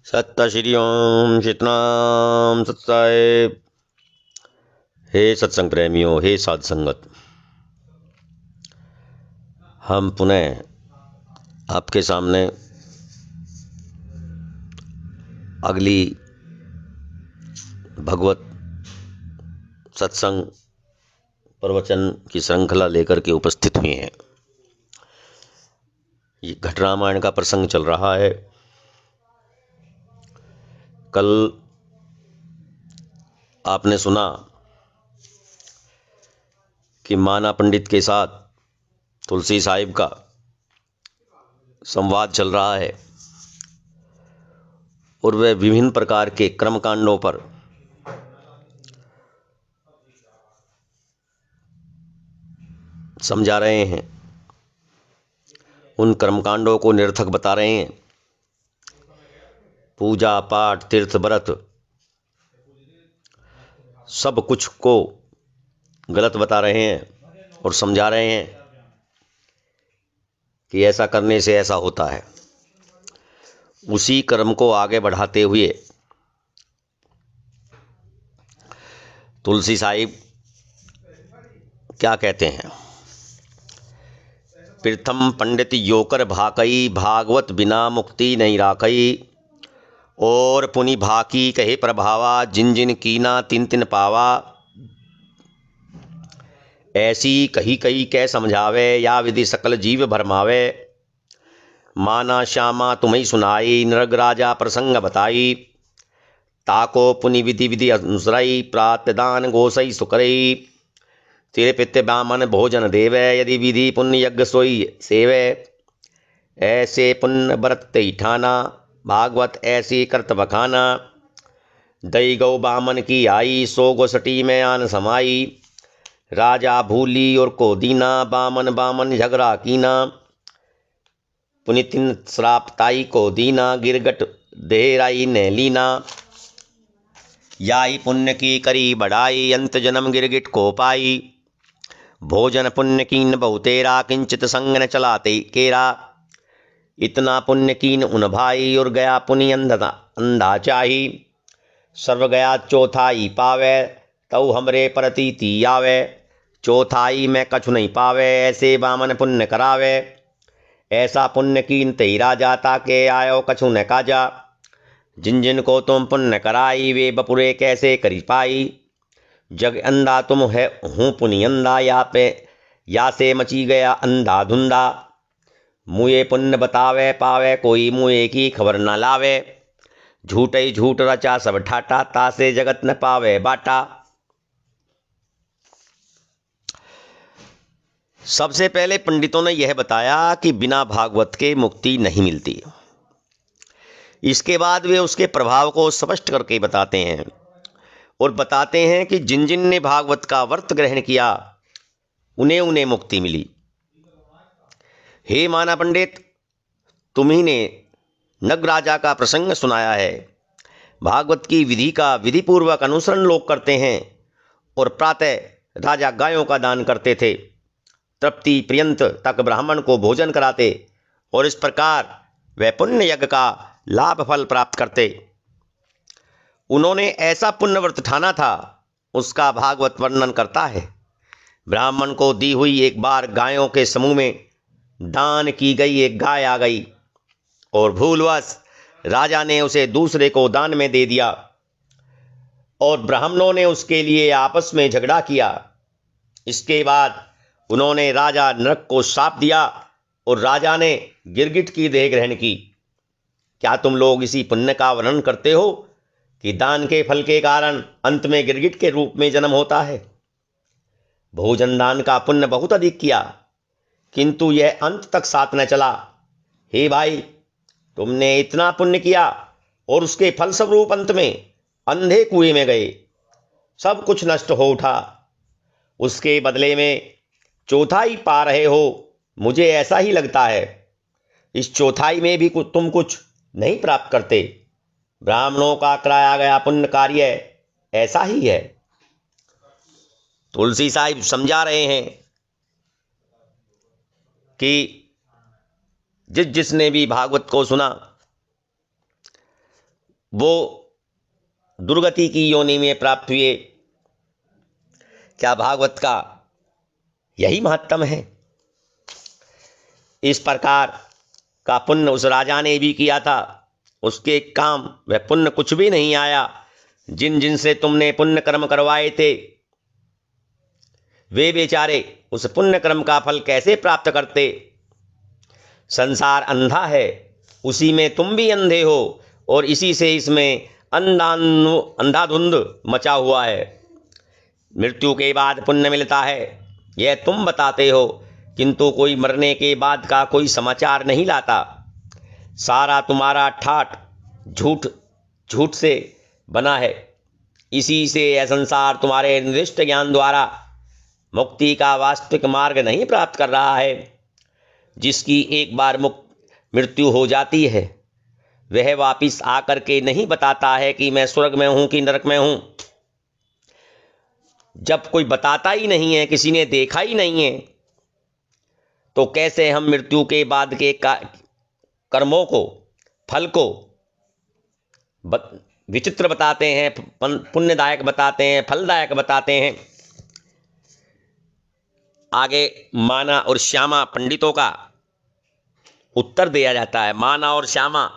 सत्य श्री ओम सतनाम सत्साहेब। हे सत्संग प्रेमियों, हे साध संगत, हम पुनः आपके सामने अगली भगवत सत्संग प्रवचन की श्रृंखला लेकर के उपस्थित हुए हैं। ये घट रामायण का प्रसंग चल रहा है। कल आपने सुना कि माना पंडित के साथ तुलसी साहिब का संवाद चल रहा है और वह विभिन्न प्रकार के कर्मकांडों पर समझा रहे हैं, उन कर्मकांडों को निरर्थक बता रहे हैं। पूजा पाठ तीर्थ व्रत सब कुछ को गलत बता रहे हैं और समझा रहे हैं कि ऐसा करने से ऐसा होता है। उसी कर्म को आगे बढ़ाते हुए तुलसी साहिब क्या कहते हैं? प्रथम पंडित योकर भाकई, भागवत बिना मुक्ति नहीं राखई। और पुनि भाकी कहे प्रभावा, जिन जिन कीना तिन तिन पावा। ऐसी कही कही कै समझावे, या विधि सकल जीव भरमावे। माना श्यामा तुम्हें सुनाई, नृग राजा प्रसंग बताई। ताको पुनि विधि विधि अनुसरई, प्रातदान गोसई सुकरई। तेरे पित्त ब्राह्मण भोजन देवे, यदि विधि पुण्य यज्ञ सोई सेवे। ऐसे पुण्य व्रत ठाना, भागवत ऐसी करत बखाना। दई गौ बामन की आई, सो गोसटी में आन समाई। राजा भूली और को दीना, बामन बामन झगड़ा कीना। पुनितिन श्राप ताई को दीना, गिरगट देहराई ने लीना। याई पुण्य की करी बढ़ाई, अंत जन्म गिरगिट को पाई। भोजन पुण्य कीन बहुतेरा, किंचित संग न चलाते केरा। इतना पुण्य कीन उन भाई, और गया पुनि अंधा चाही। सर्व गया चौथाई पावे, तऊ हमरे प्रतीति आवे। चौथाई में कछु नहीं पावे, ऐसे बामन पुण्य करावे। ऐसा पुण्य कीन तेई राजा, ताके आयो कछु न काजा। जिन जिन को तुम पुण्य कराई, वे बपुरे कैसे करी पाई। जग अंधा तुम है हूँ पुनि अंधा, या से मची गया अंधा धुंधा। मुए पुण्य बतावे पावे, कोई मुए की खबर न लावे। झूठ ही झूठ रचा सब ठाटा, तासे जगत न पावे बाटा। सबसे पहले पंडितों ने यह बताया कि बिना भागवत के मुक्ति नहीं मिलती। इसके बाद वे उसके प्रभाव को स्पष्ट करके बताते हैं और बताते हैं कि जिन जिन ने भागवत का व्रत ग्रहण किया, उन्हें उन्हें मुक्ति मिली। हे माना पंडित, तुम्ही ने नग राजा का प्रसंग सुनाया है। भागवत की विधि का विधिपूर्वक अनुसरण लोग करते हैं और प्रातः राजा गायों का दान करते थे, तृप्ति पर्यंत तक ब्राह्मण को भोजन कराते और इस प्रकार वह पुण्य यज्ञ का लाभ फल प्राप्त करते। उन्होंने ऐसा पुण्य व्रत ठाना था, उसका भागवत वर्णन करता है। ब्राह्मण को दी हुई एक बार गायों के समूह में दान की गई एक गाय आ गई और भूलवश राजा ने उसे दूसरे को दान में दे दिया और ब्राह्मणों ने उसके लिए आपस में झगड़ा किया। इसके बाद उन्होंने राजा नरक को शाप दिया और राजा ने गिरगिट की देह ग्रहण की। क्या तुम लोग इसी पुण्य का वर्णन करते हो कि दान के फल के कारण अंत में गिरगिट के रूप में जन्म होता है? भोजन दान का पुण्य बहुत अधिक किया, किंतु यह अंत तक साथ न चला। हे भाई, तुमने इतना पुण्य किया और उसके फलस्वरूप अंत में अंधे कुएं में गए, सब कुछ नष्ट हो उठा। उसके बदले में चौथाई पा रहे हो, मुझे ऐसा ही लगता है। इस चौथाई में भी तुम कुछ नहीं प्राप्त करते। ब्राह्मणों का कराया गया पुण्य कार्य ऐसा ही है। तुलसी साहिब समझा रहे हैं कि जिसने भी भागवत को सुना, वो दुर्गति की योनि में प्राप्त हुए। क्या भागवत का यही महत्तम है? इस प्रकार का पुण्य उस राजा ने भी किया था, उसके काम वह पुण्य कुछ भी नहीं आया। जिन जिन से तुमने पुण्य कर्म करवाए थे वे बेचारे उस पुण्य कर्म का फल कैसे प्राप्त करते? संसार अंधा है, उसी में तुम भी अंधे हो और इसी से इसमें अंधाधुंध मचा हुआ है। मृत्यु के बाद पुण्य मिलता है यह तुम बताते हो, किंतु कोई मरने के बाद का कोई समाचार नहीं लाता। सारा तुम्हारा ठाठ झूठ झूठ से बना है। इसी से यह संसार तुम्हारे निर्दिष्ट ज्ञान द्वारा मुक्ति का वास्तविक मार्ग नहीं प्राप्त कर रहा है। जिसकी एक बार मृत्यु हो जाती है वह वापिस आकर के नहीं बताता है कि मैं स्वर्ग में हूं कि नरक में हूं। जब कोई बताता ही नहीं है, किसी ने देखा ही नहीं है, तो कैसे हम मृत्यु के बाद के कर्मों को, फल को विचित्र बताते हैं, पुण्यदायक बताते हैं, फलदायक बताते हैं। आगे माना और श्यामा पंडितों का उत्तर दिया जाता है। माना और श्यामा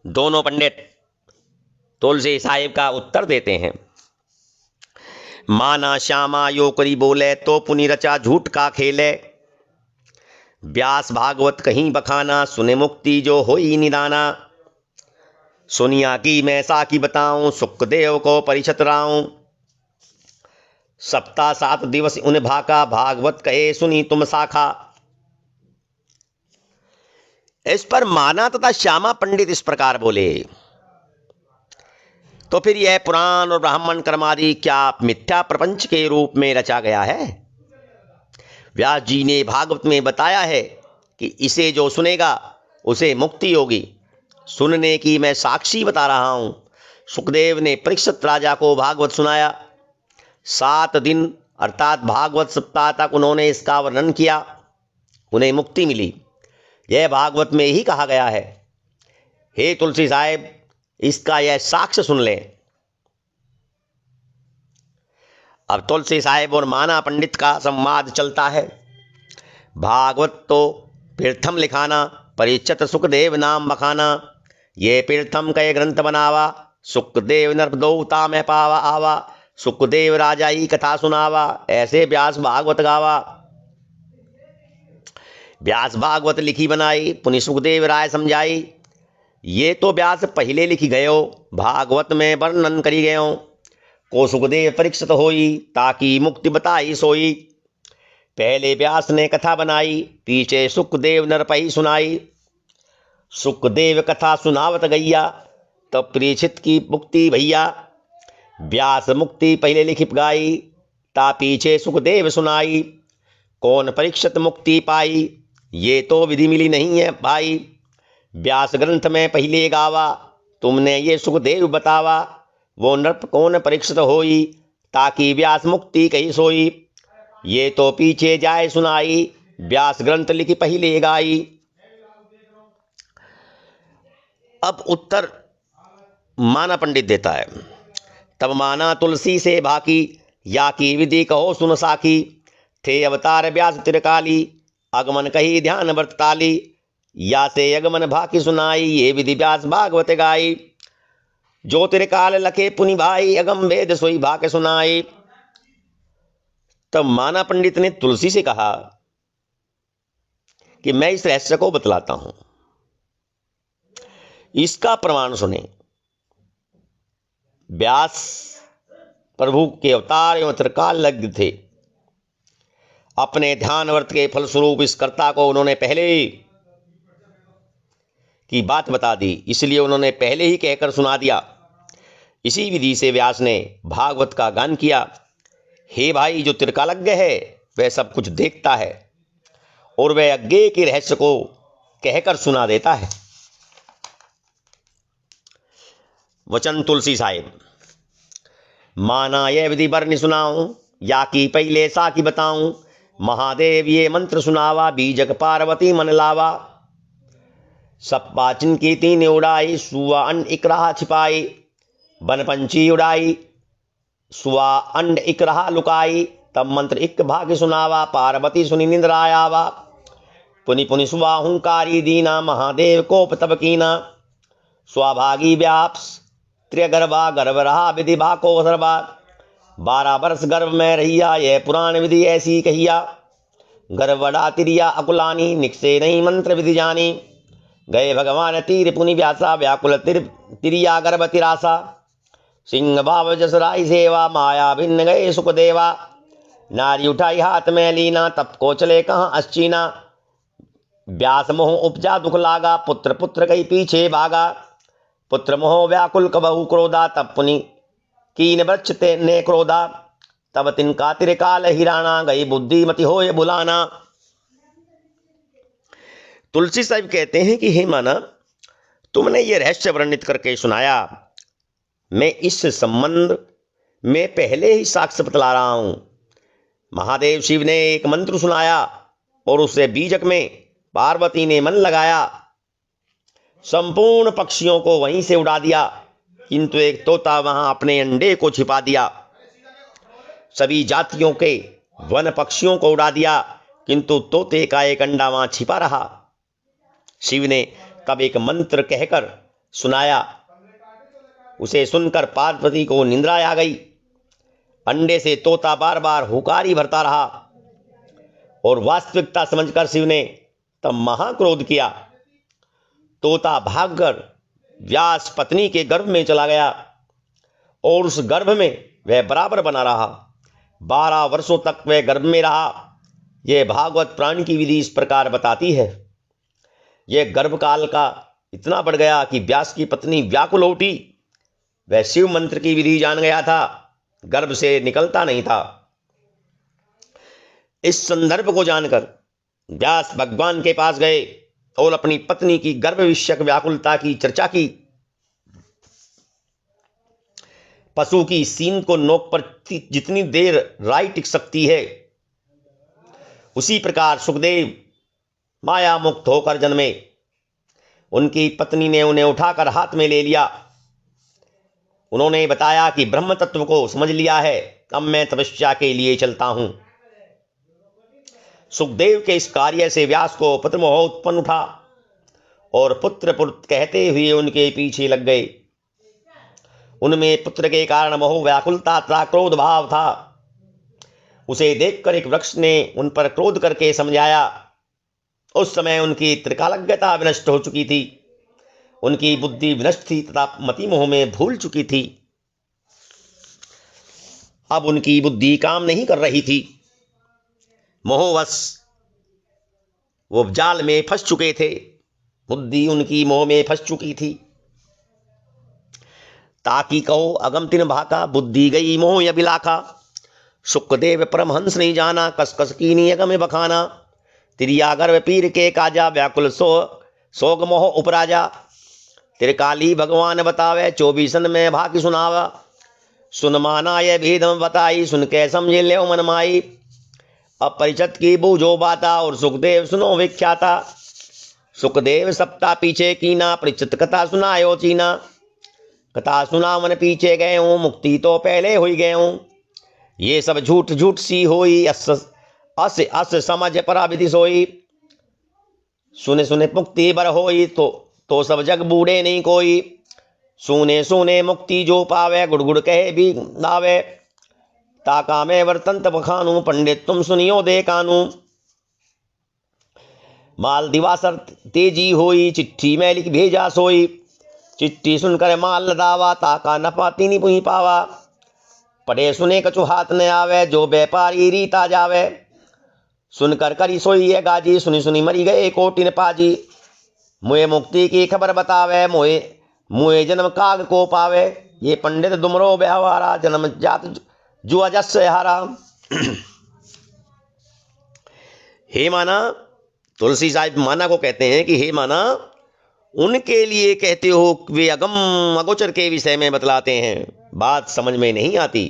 दोनों पंडित तुलसी साहिब का उत्तर देते हैं। माना श्यामा यो करी बोले तो पुनि रचा झूठ का खेले। व्यास भागवत कहीं बखाना सुने मुक्ति जो होई निदाना। सुनिया की मैं साकी बताऊं सुखदेव को परिषद राऊं। सप्ताह 7 दिवस उन भाका भागवत कहे सुनी तुम शाखा। इस पर माना तथा श्यामा पंडित इस प्रकार बोले, तो फिर यह पुराण और ब्राह्मण कर्मादि क्या मिथ्या प्रपंच के रूप में रचा गया है? व्यास जी ने भागवत में बताया है कि इसे जो सुनेगा उसे मुक्ति होगी। सुनने की मैं साक्षी बता रहा हूं। सुखदेव ने परीक्षित राजा को भागवत सुनाया। 7 दिन अर्थात भागवत सप्ताह तक उन्होंने इसका वर्णन किया, उन्हें मुक्ति मिली। यह भागवत में ही कहा गया है। हे तुलसी साहिब, इसका यह साक्ष्य सुन लें। अब तुलसी साहिब और माना पंडित का संवाद चलता है। भागवत तो पीर्थम लिखाना, परिचित सुखदेव नाम बखाना। ये पीर्थम कय ग्रंथ बनावा, सुखदेव नरदौता में पावा आवा। सुखदेव राजा ही कथा सुनावा, ऐसे व्यास भागवत गावा। व्यास भागवत लिखी बनाई, पुनि सुखदेव राय समझाई। ये तो व्यास पहले लिखी गयो, भागवत में वर्णन करी गयो। को सुखदेव परीक्षित होई, ताकि मुक्ति बताई सोई। पहले व्यास ने कथा बनाई, पीछे सुखदेव नरपई सुनाई। सुखदेव कथा सुनावत गैया, तब परीक्षित की मुक्ति भैया। व्यास मुक्ति पहले लिखी गाई, ता पीछे सुखदेव सुनाई। कौन परीक्षित मुक्ति पाई, ये तो विधि मिली नहीं है भाई। व्यास ग्रंथ में पहले गावा, तुमने ये सुखदेव बतावा। वो नृप कौन परीक्षित होई, ताकि व्यास मुक्ति कही सोई। ये तो पीछे जाए सुनाई, व्यास ग्रंथ लिखी पहले गाई। अब उत्तर माना पंडित देता है। तब माना तुलसी से भाकी, या की विधि कहो सुन साखी। थे अवतार व्यास त्रिकाली, अगमन कही ध्यान व्रत ताली। या से अगमन भाकी सुनाई, ये विधि व्यास भागवत गाई। जो त्रिकाल लखे पुनि भाई, अगम वेद सोई भाके सुनाई। तब माना पंडित ने तुलसी से कहा कि मैं इस रहस्य को बतलाता हूं, इसका प्रमाण सुने। व्यास प्रभु के अवतार एवं त्रिकाल लग्न थे। अपने ध्यान व्रत के फलस्वरूप इस कर्ता को उन्होंने पहले की बात बता दी, इसलिए उन्होंने पहले ही कहकर सुना दिया। इसी विधि से व्यास ने भागवत का गान किया। हे भाई, जो त्रिकालज्ञ है वह सब कुछ देखता है और वह अज्ञेय के रहस्य को कहकर सुना देता है। वचन तुलसी साहिब। माना यह विधि बरनि सुनाऊं, या की पहले सा की बताऊं। महादेव ये मंत्र सुनावा, बीजक पार्वती मन लावा। सब पाचन की तीन उड़ाई, सुआ अंड इक रहा छिपाई, वन पंछी उड़ाई, सुआ अंड इक रहा लुकाई, तब मंत्र इक भाग्य सुनावा, पार्वती सुनी निंद्रा आवा, पुनि पुनि सुआ हुंकारी दीना, महादेव कोप तब कीना, स्वाभागी व्याप्स त्रिगर्भा, गर्भ रहा विधि भा को सर्वा, 12 वर्ष गर्भ में रहिया, यह पुराण विधि ऐसी कहिया, गर्भ बड़ा तिरिया अकुलानी, निकसे नहीं मंत्र विधि जानी, गए भगवान तीर पुनि व्यासा, व्याकुल तिरिया गर्भ तिरासा, सिंह भाव जसराई सेवा, माया भिन्न गए सुख देवा, नारी उठाई हाथ में लीना, तप को चले कहाँ अश्चीना, व्यास मोह उपजा दुख लागा, पुत्र पुत्र कई पीछे भागा, पुत्र मोह व्याकुल कबहु क्रोधा, तब पुनि कीन वृक्ष ते ने क्रोधा, तब तिनका तिरकाल हिराना, गई बुद्धि मति होए बुलाना। तुलसी साहिब कहते हैं कि हे माना, तुमने ये रहस्य वर्णित करके सुनाया, मैं इस संबंध में पहले ही साक्ष्य बतला रहा हूं। महादेव शिव ने एक मंत्र सुनाया और उससे बीजक में पार्वती ने मन लगाया, संपूर्ण पक्षियों को वहीं से उड़ा दिया, किंतु एक तोता वहां अपने अंडे को छिपा दिया। सभी जातियों के वन पक्षियों को उड़ा दिया, किंतु तोते का एक अंडा वहां छिपा रहा। शिव ने तब एक मंत्र कहकर सुनाया, उसे सुनकर पार्वती को निंद्रा आ गई। अंडे से तोता बार बार हुकारी भरता रहा और वास्तविकता समझकर शिव ने तब महाक्रोध किया। तोता भागकर व्यास पत्नी के गर्भ में चला गया और उस गर्भ में वह बराबर बना रहा। 12 वर्षों तक वह गर्भ में रहा। यह भागवत प्राण की विधि इस प्रकार बताती है। यह गर्भकाल का इतना बढ़ गया कि व्यास की पत्नी व्याकुल उठी। वह शिव मंत्र की विधि जान गया था, गर्भ से निकलता नहीं था। इस संदर्भ को जानकर व्यास भगवान के पास गए और अपनी पत्नी की गर्भ विषयक व्याकुलता की चर्चा की। पशु की सींग को नोक पर जितनी देर राई टिक सकती है, उसी प्रकार सुखदेव माया मुक्त होकर जन्मे। उनकी पत्नी ने उन्हें उठाकर हाथ में ले लिया। उन्होंने बताया कि ब्रह्म तत्व को समझ लिया है, अब मैं तपस्या के लिए चलता हूं। सुखदेव के इस कार्य से व्यास को पुत्र मोह उत्पन्न उठा और पुत्र पुत्र कहते हुए उनके पीछे लग गए। उनमें पुत्र के कारण मोह व्याकुलता तथा क्रोध भाव था। उसे देखकर एक वृक्ष ने उन पर क्रोध करके समझाया। उस समय उनकी त्रिकालज्ञता विनष्ट हो चुकी थी। उनकी बुद्धि विनष्ट थी तथा मति मोह में भूल चुकी थी। अब उनकी बुद्धि काम नहीं कर रही थी। मोहवश वो जाल में फंस चुके थे। बुद्धि उनकी मोह में फंस चुकी थी। ताकि कहो अगम तिन भाका, बुद्धि गई मोह अभिलाखा। सुखदेव परमहंस नहीं जाना, कस कस कीनी अगम बखाना। तिरिया गर्भ पीर के काजा, व्याकुल सोग मोह उपराजा। त्रिकाली भगवान बतावे, 24 में भाग्य सुनावा। सुन माना ये भेदम बताई, सुन के समझे ले मनमाई। अपरिचित की बूझो बाता, और सुखदेव सुनो विख्याता। सुखदेव सप्ताह पीछे कीना, परिचित कथा सुनायो चीना। कथा सुना मन पीछे गए हूँ, मुक्ति तो पहले हुई गए हूँ। ये सब झूठ झूठ सी होई, अस अस समझ परा विधि सोई। सुने सुने मुक्ति बर होई, तो सब जग बूढ़े नहीं कोई। सुने सुने मुक्ति जो पावे, गुड़गुड़ कहे भी नावे। ताका में वर्तंत बखानू, पंडित तुम सुनियो दे कानू। माल दिवासर तेजी होई, चिट्ठी में लिख भेजा सोई। चिट्ठी सुनकर माल लदावा, ताका न पाती नहीं पुही पावा। पढ़े सुने कछु हाथ न आवे, जो व्यापारी रीता जावे। सुनकर करी सोई है गाजी, सुनी सुनी मरी गए कोटिन पाजी। मुए मुक्ति की खबर बतावे, मुए जन्म काग को पावे। ये पंडित दुमरो व्यवहारा, जन्म जात जुआ जस हारा। हे माना, तुलसी साहिब माना को कहते हैं कि हे माना, उनके लिए कहते हो वे अगम अगोचर के विषय में बतलाते हैं, बात समझ में नहीं आती।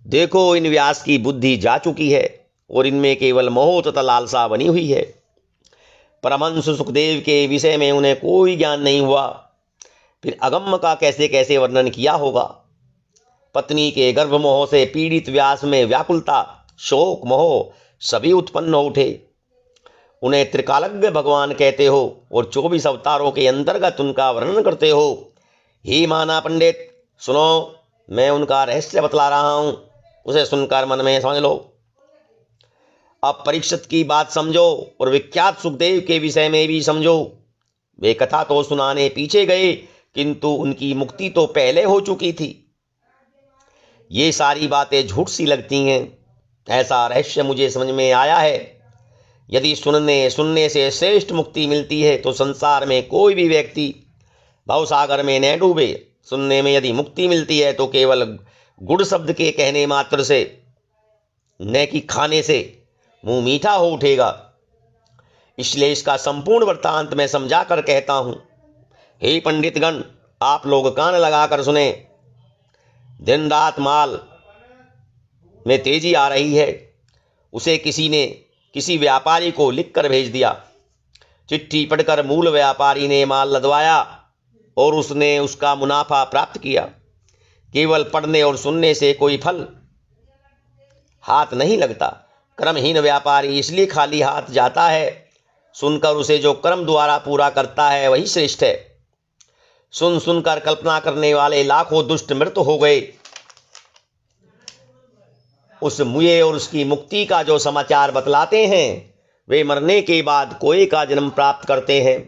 देखो, इन व्यास की बुद्धि जा चुकी है और इनमें केवल मोह तथा लालसा बनी हुई है। परमहंस सुखदेव के विषय में उन्हें कोई ज्ञान नहीं हुआ, फिर अगम्य का कैसे कैसे वर्णन किया होगा। पत्नी के गर्भमोह से पीड़ित व्यास में व्याकुलता, शोक, मोह सभी उत्पन्न हो उठे। उन्हें त्रिकालज्ञ भगवान कहते हो और 24 अवतारों के अंतर्गत उनका वर्णन करते हो। हे माना पंडित, सुनो, मैं उनका रहस्य बतला रहा हूं, उसे सुनकर मन में समझ लो। अब परीक्षित की बात समझो और विख्यात सुखदेव के विषय में भी समझो। वे कथा तो सुनाने पीछे गए, किंतु उनकी मुक्ति तो पहले हो चुकी थी। ये सारी बातें झूठ सी लगती हैं, ऐसा रहस्य मुझे समझ में आया है। यदि सुनने से श्रेष्ठ मुक्ति मिलती है तो संसार में कोई भी व्यक्ति भवसागर में न डूबे। सुनने में यदि मुक्ति मिलती है तो केवल गुड़ शब्द के कहने मात्र से, न कि खाने से मुंह मीठा हो उठेगा। इसलिए इसका संपूर्ण वृत्तांत मैं समझा कर कहता हूं। हे पंडितगण, आप लोग कान लगाकर सुने। दिन रात माल में तेजी आ रही है। उसे किसी ने किसी व्यापारी को लिखकर भेज दिया। चिट्ठी पढ़कर मूल व्यापारी ने माल लदवाया और उसने उसका मुनाफा प्राप्त किया। केवल पढ़ने और सुनने से कोई फल हाथ नहीं लगता। कर्महीन व्यापारी इसलिए खाली हाथ जाता है। सुनकर उसे जो कर्म द्वारा पूरा करता है वही श्रेष्ठ है। सुन सुनकर कल्पना करने वाले लाखों दुष्ट मृत हो गए। उस मुए और उसकी मुक्ति का जो समाचार बतलाते हैं, वे मरने के बाद कोए का जन्म प्राप्त करते हैं।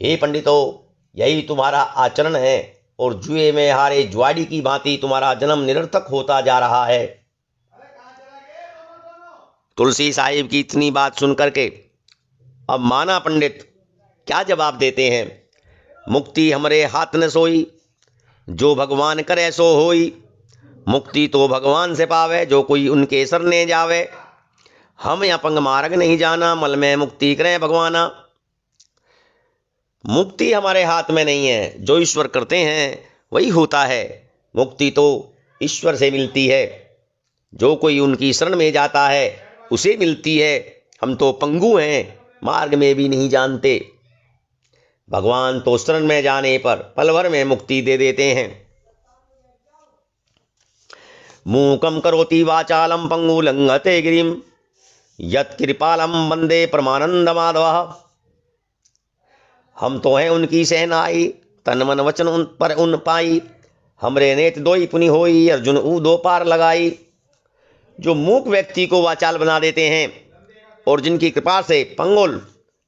हे पंडितों, यही तुम्हारा आचरण है और जुए में हारे जुआड़ी की भांति तुम्हारा जन्म निरर्थक होता जा रहा है। तुलसी साहिब की इतनी बात सुनकर के अब माना पंडित क्या जवाब देते हैं। मुक्ति हमरे हाथ न सोई, जो भगवान करे सो होई। मुक्ति तो भगवान से पावे, जो कोई उनके शरणे जावे। हम अपंग मार्ग नहीं जाना, मल में मुक्ति करें भगवाना। मुक्ति हमारे हाथ में नहीं है, जो ईश्वर करते हैं वही होता है। मुक्ति तो ईश्वर से मिलती है, जो कोई उनकी शरण में जाता है उसे मिलती है। हम तो पंगु हैं, मार्ग में भी नहीं जानते। भगवान तो शरण में जाने पर पल भर में मुक्ति दे देते हैं। मूकं करोति वाचालं पंगु लंघते गिरिम, यत् कृपालम वंदे परमानंद माधव। हम तो हैं उनकी सेनाई, तन मन वचन उन पर उन पाई। हमरे नेत दोई पुनि होई, अर्जुन ऊ दो पार लगाई। जो मूक व्यक्ति को वाचाल बना देते हैं और जिनकी कृपा से पंगुल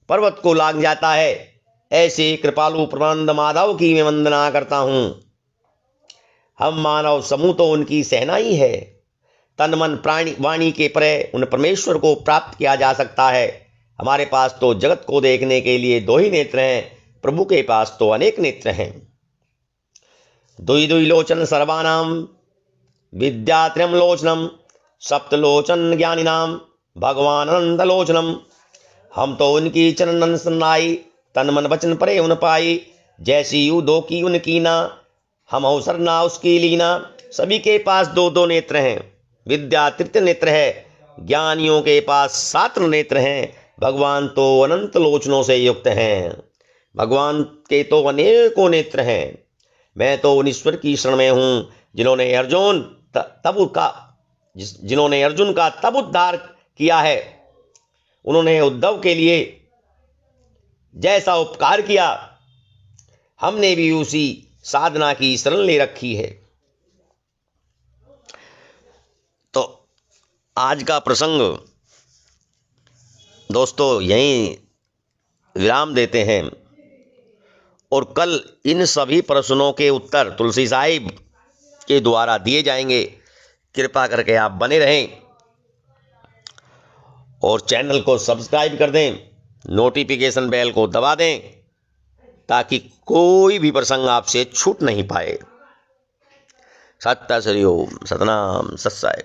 पर्वत को लांघ जाता है, ऐसे कृपालु परमानंद माधव की मैं वंदना करता हूँ। हम मानव समूह तो उनकी सेना ही है। तन मन प्राणी वाणी के परे उन परमेश्वर को प्राप्त किया जा सकता है। हमारे पास तो जगत को देखने के लिए दो ही नेत्र हैं, प्रभु के पास तो अनेक नेत्र हैं। दुई दुई लोचन सर्वानाम विद्यात्रयम लोचनम, सप्तलोचन ज्ञानिनाम भगवान अनंत लोचनम। हम तो उनकी चरणन सन्नाई, तन मन वचन परे उन पाई। जैसी यू दो की उनकी ना, हम अवसर ना उसकी लीना। सभी के पास दो दो नेत्र हैं। विद्या तृतीय नेत्र है, ज्ञानियों के पास 7 नेत्र हैं। भगवान तो अनंत लोचनों से युक्त हैं। भगवान के तो अनेकों नेत्र हैं। मैं तो उन ईश्वर की शरण में हूँ जिन्होंने अर्जुन का तब उद्धार किया है। उन्होंने उद्धव के लिए जैसा उपकार किया, हमने भी उसी साधना की शरण ले रखी है। तो आज का प्रसंग दोस्तों यहीं विराम देते हैं और कल इन सभी प्रश्नों के उत्तर तुलसी साहिब के द्वारा दिए जाएंगे। कृपा करके आप बने रहें और चैनल को सब्सक्राइब कर दें, नोटिफिकेशन बेल को दबा दें ताकि कोई भी प्रसंग आपसे छूट नहीं पाए। सत्य श्री ओम, सतनाम सत्साई।